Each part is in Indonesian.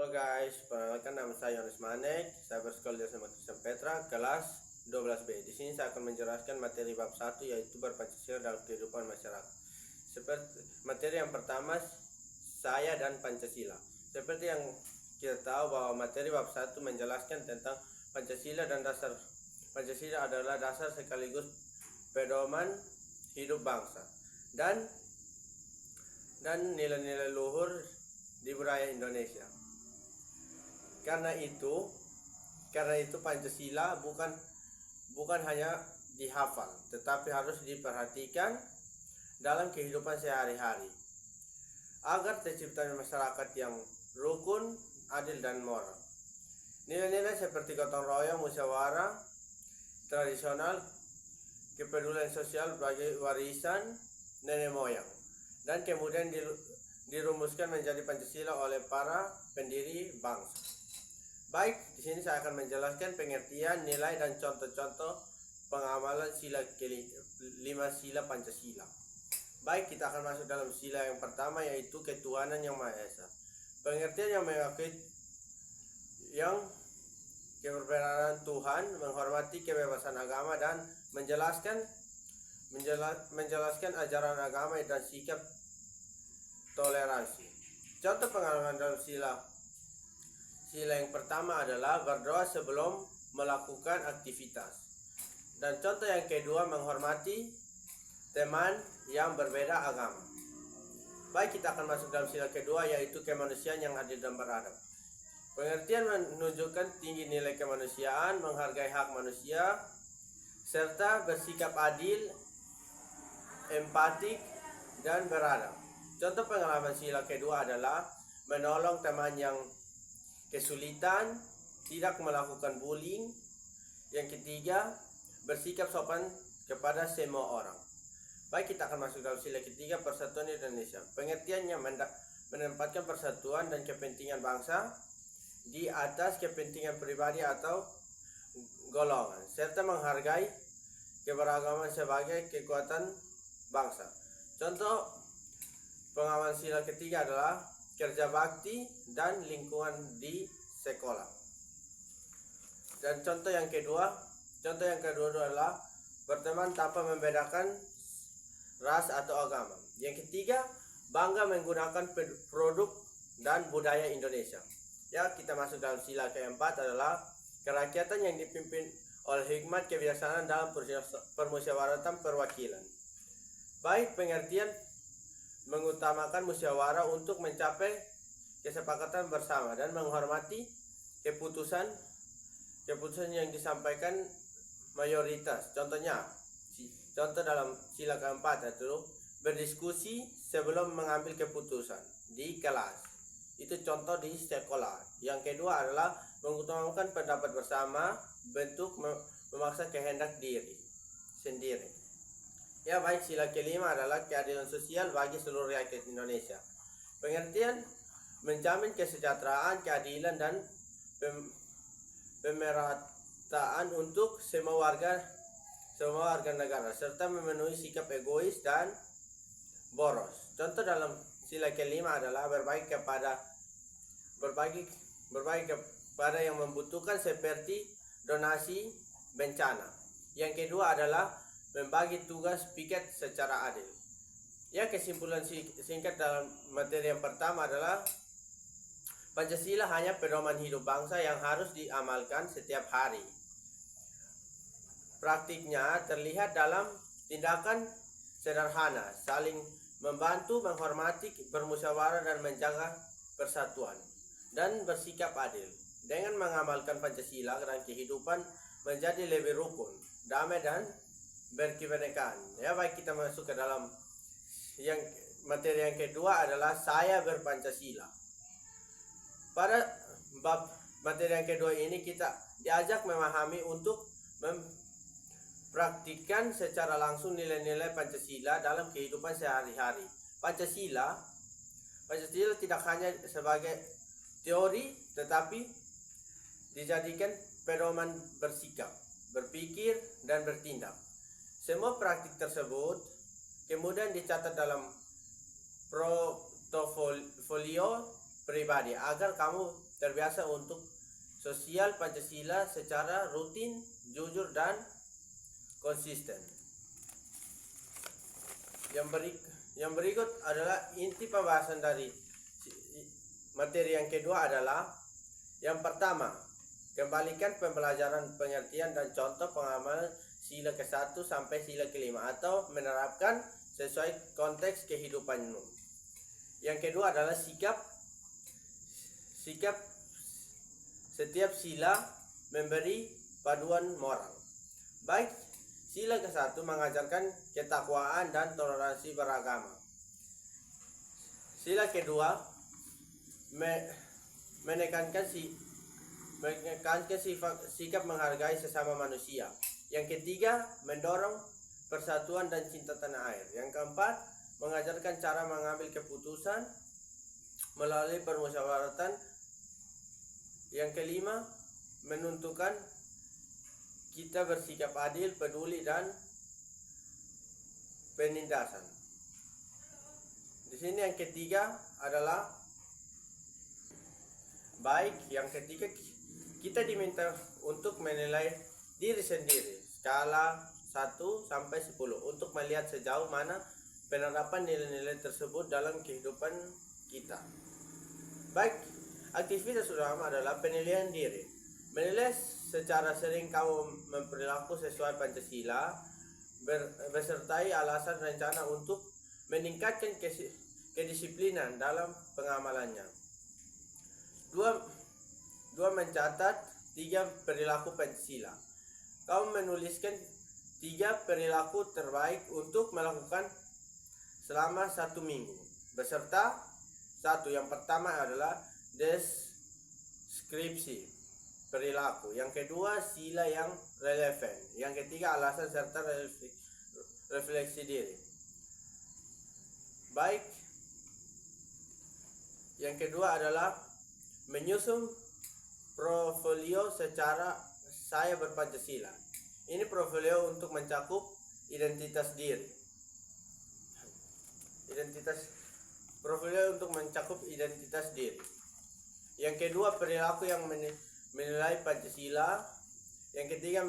Halo guys, perkenalkan nama saya Yohanes Manek. Saya bersekolah di SMA Kristen Petra, kelas 12B. Di sini saya akan menjelaskan materi bab 1 yaitu berpancasila dalam kehidupan masyarakat. Seperti materi yang pertama, saya dan Pancasila. Seperti yang kita tahu bahwa materi bab 1 menjelaskan tentang Pancasila dan dasar. Pancasila adalah dasar sekaligus pedoman hidup bangsa dan nilai-nilai luhur di budaya Indonesia. Karena itu Pancasila bukan hanya dihafal, tetapi harus diperhatikan dalam kehidupan sehari-hari agar terciptanya masyarakat yang rukun, adil dan moral. Nilai-nilai seperti gotong royong, musyawarah, tradisional, kepedulian sosial sebagai warisan nenek moyang, dan kemudian dirumuskan menjadi Pancasila oleh para pendiri bangsa. Baik, di sini saya akan menjelaskan pengertian, nilai dan contoh-contoh pengamalan lima sila Pancasila. Baik, kita akan masuk dalam sila yang pertama yaitu ketuhanan yang Maha Esa. Pengertian yang mengakui yang keberadaan Tuhan, menghormati kebebasan agama dan menjelaskan ajaran agama dan sikap toleransi. Contoh pengalaman dalam sila yang pertama adalah berdoa sebelum melakukan aktivitas. Dan contoh yang kedua, menghormati teman yang berbeda agama. Baik, kita akan masuk dalam sila kedua yaitu kemanusiaan yang adil dan beradab. Pengertian menunjukkan tinggi nilai kemanusiaan, menghargai hak manusia, serta bersikap adil, empatik, dan beradab. Contoh pengalaman sila kedua adalah menolong teman yang kesulitan, tidak melakukan bullying. Yang ketiga, bersikap sopan kepada semua orang. Baik, kita akan masuk dalam sila ketiga, persatuan Indonesia. Pengertiannya menempatkan persatuan dan kepentingan bangsa di atas kepentingan pribadi atau golongan, serta menghargai keberagaman sebagai kekuatan bangsa. Contoh pengalaman sila ketiga adalah kerja bakti dan lingkungan di sekolah. Dan contoh yang kedua adalah berteman tanpa membedakan ras atau agama. Yang ketiga, bangga menggunakan produk dan budaya Indonesia. Ya, kita masuk dalam sila keempat adalah kerakyatan yang dipimpin oleh hikmat kebijaksanaan dalam permusyawaratan perwakilan. Baik, pengertian mengutamakan musyawarah untuk mencapai kesepakatan bersama dan menghormati keputusan yang disampaikan mayoritas. Contoh dalam sila keempat itu berdiskusi sebelum mengambil keputusan di kelas. Itu contoh di sekolah. Yang kedua adalah mengutamakan pendapat bersama, bentuk memaksa kehendak diri sendiri. Ya, baik, sila kelima adalah keadilan sosial bagi seluruh rakyat Indonesia. Pengertian menjamin kesejahteraan, keadilan dan pemerataan untuk semua warga negara, serta memenuhi sikap egois dan boros. Contoh dalam sila kelima adalah berbagi kepada yang membutuhkan seperti donasi bencana. Yang kedua adalah membagi tugas piket secara adil. Ya, kesimpulan singkat dalam materi yang pertama adalah Pancasila hanya pedoman hidup bangsa yang harus diamalkan setiap hari. Praktiknya terlihat dalam tindakan sederhana, saling membantu, menghormati, bermusyawarah dan menjaga persatuan, dan bersikap adil. Dengan mengamalkan Pancasila dan kehidupan menjadi lebih rukun, damai dan berkebinekaan. Ya, baik, kita masuk ke dalam materi yang kedua adalah saya berpancasila. Pada bab materi yang kedua ini kita diajak memahami untuk mempraktikkan secara langsung nilai-nilai Pancasila dalam kehidupan sehari-hari. Pancasila tidak hanya sebagai teori, tetapi dijadikan pedoman bersikap, berpikir, dan bertindak. Semua praktik tersebut kemudian dicatat dalam portofolio pribadi agar kamu terbiasa untuk sosial Pancasila secara rutin, jujur, dan konsisten. Yang berikut adalah inti pembahasan dari materi yang kedua adalah yang pertama, kembalikan pembelajaran pengertian dan contoh pengamalan sila ke-1 sampai sila ke-5 atau menerapkan sesuai konteks kehidupanmu. Yang kedua adalah sikap setiap sila memberi paduan moral. Baik, sila ke-1 mengajarkan ketakwaan dan toleransi beragama. Sila kedua menekankan sikap menghargai sesama manusia. Yang ketiga, mendorong persatuan dan cinta tanah air. Yang keempat, mengajarkan cara mengambil keputusan melalui permusyawaratan. Yang kelima, menunjukkan kita bersikap adil, peduli, dan penindasan. Di sini yang ketiga adalah baik. Yang ketiga, kita diminta untuk menilai diri sendiri skala 1 sampai 10 untuk melihat sejauh mana penerapan nilai-nilai tersebut dalam kehidupan kita. Baik, aktivitas utama adalah penilaian diri. Menilai secara sering kamu berperilaku sesuai Pancasila, besertai alasan rencana untuk meningkatkan kedisiplinan dalam pengamalannya. 2 mencatat 3 perilaku Pancasila. Kamu menuliskan 3 perilaku terbaik untuk melakukan selama 1 minggu. Beserta 1. Yang pertama adalah deskripsi perilaku. Yang kedua, sila yang relevan. Yang ketiga, alasan serta refleksi diri. Baik. Yang kedua adalah menyusun portofolio secara saya berpancasila. Ini portofolio untuk mencakup identitas diri. Portofolio untuk mencakup identitas diri. Yang kedua, perilaku yang menilai Pancasila. Yang ketiga,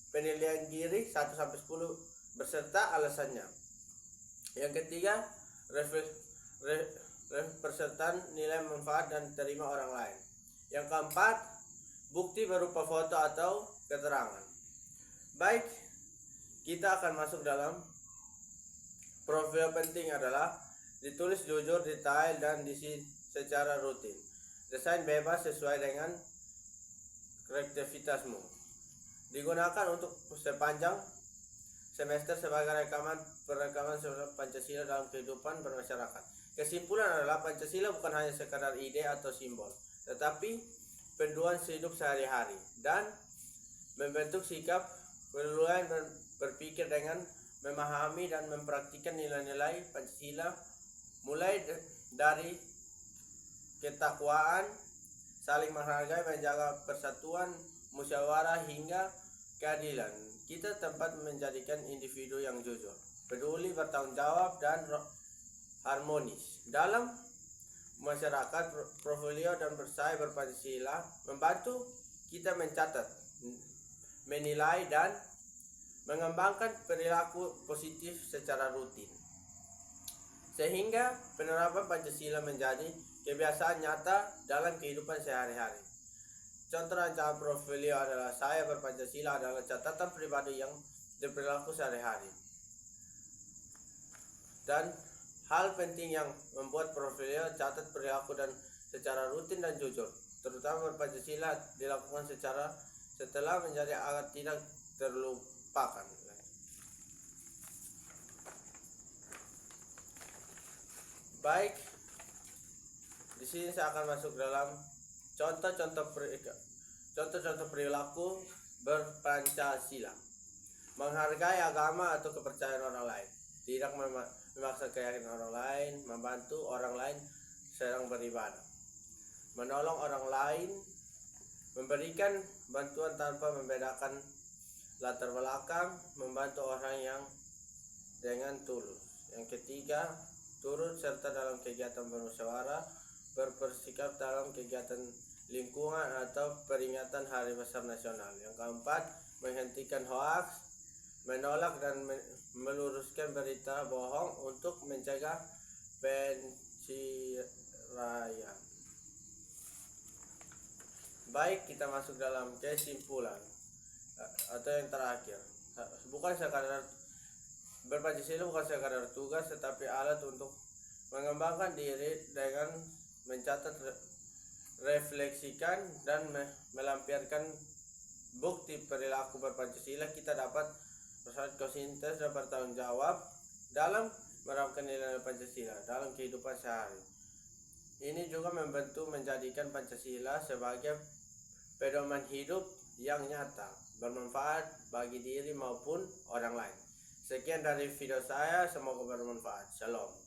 penilaian diri 1 sampai 10 beserta alasannya. Yang ketiga, representan nilai manfaat dan terima orang lain. Yang keempat, bukti berupa foto atau keterangan. Baik, kita akan masuk dalam profil. Penting adalah ditulis jujur, detail, dan diisi secara rutin. Desain bebas sesuai dengan kreativitasmu. Digunakan untuk sepanjang semester sebagai perekaman Pancasila dalam kehidupan bermasyarakat. Kesimpulan adalah Pancasila bukan hanya sekadar ide atau simbol, tetapi panduan hidup sehari-hari dan membentuk sikap keluar berpikir dengan memahami dan mempraktikkan nilai-nilai Pancasila, mulai dari ketakwaan, saling menghargai, menjaga persatuan, musyawarah, hingga keadilan. Kita tempat menjadikan individu yang jujur, peduli, bertanggung jawab, dan harmonis dalam masyarakat. Portofolio dan saya berpancasila membantu kita mencatat, menilai, dan mengembangkan perilaku positif secara rutin, sehingga penerapan Pancasila menjadi kebiasaan nyata dalam kehidupan sehari-hari. Contoh rancangan portofolio adalah saya berpancasila adalah catatan pribadi yang berperilaku sehari-hari. Dan hal penting yang membuat portofolio, catat perilaku dan secara rutin dan jujur, terutama berpancasila dilakukan setelah menjadi agar tidak terlupakan. Baik, di sini saya akan masuk dalam contoh-contoh perilaku berpancasila. Menghargai agama atau kepercayaan orang lain, tidak memaksa keyakinan orang lain, membantu orang lain sedang beribadah, menolong orang lain, memberikan bantuan tanpa membedakan latar belakang, membantu orang yang dengan tulus. Yang ketiga, turut serta dalam kegiatan bermusyawarah, bersikap dalam kegiatan lingkungan atau peringatan Hari Besar Nasional. Yang keempat, menghentikan hoaks, menolak dan meluruskan berita bohong untuk mencegah pencurian. Baik, kita masuk dalam kesimpulan atau yang terakhir. Berpancasila bukan sekadar tugas, tetapi alat untuk mengembangkan diri dengan mencatat, refleksikan, dan melampirkan bukti perilaku berpancasila. Kita dapat bersatu konsintes dan bertanggung jawab dalam menerapkan nilai Pancasila dalam kehidupan sehari. Ini juga membantu menjadikan Pancasila sebagai pedoman hidup yang nyata, bermanfaat bagi diri maupun orang lain. Sekian dari video saya, semoga bermanfaat. Shalom.